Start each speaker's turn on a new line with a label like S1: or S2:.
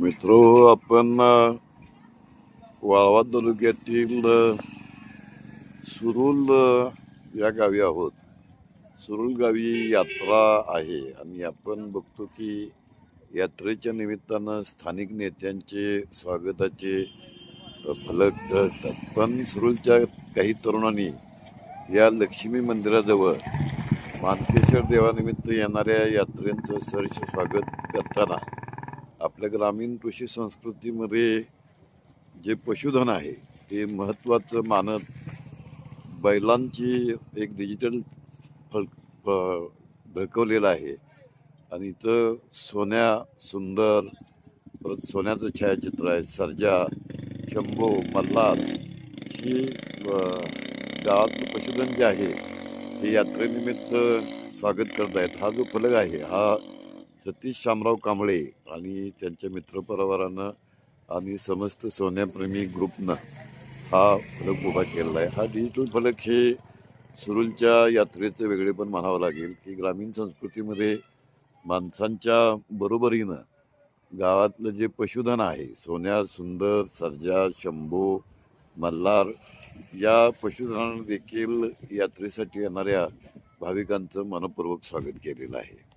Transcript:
S1: मित्रो, आपण वाळवा तालुक्यातील सुरुल या गावी आहोत. सुरुल गावी यात्रा आहे आणि आपण बघतो की यात्रेच्या निमित्तानं स्थानिक नेत्यांचे स्वागताचे फलक असतात. पण सुरुलच्या काही तरुणांनी या लक्ष्मी मंदिराजवळ मानकेश्वर देवानिमित्त येणाऱ्या यात्रेंचं सहर्ष स्वागत करताना आपल्या ग्रामीण कृषी संस्कृतीमध्ये जे पशुधन आहे ते महत्त्वाचं मानत बैलांची एक डिजिटल ढकवलेलं आहे. आणि इथं सोन्या सुंदर, परत सोन्याचं छायाचित्र आहे, सर्जा, शंभो, मल्हार ही गावातलं पशुधन जे आहे हे यात्रेनिमित्त स्वागत करत आहेत. हा जो फलक आहे हा सतीश शामराव कांबळे आणि त्यांच्या मित्रपरिवारानं आणि समस्त सोन्याप्रेमी ग्रुपनं हा फलक उभा केलेला आहे. हा डिजिटल फलक हे सुरुलच्या यात्रेचं वेगळेपण म्हणावं लागेल की ग्रामीण संस्कृतीमध्ये माणसांच्या बरोबरीनं गावातलं जे पशुधन आहे, सोन्या, सुंदर, सर्जा, शंभो, मल्हार या पशुधनानं देखील यात्रेसाठी येणाऱ्या भाविकांचं मनपूर्वक स्वागत केलेलं आहे.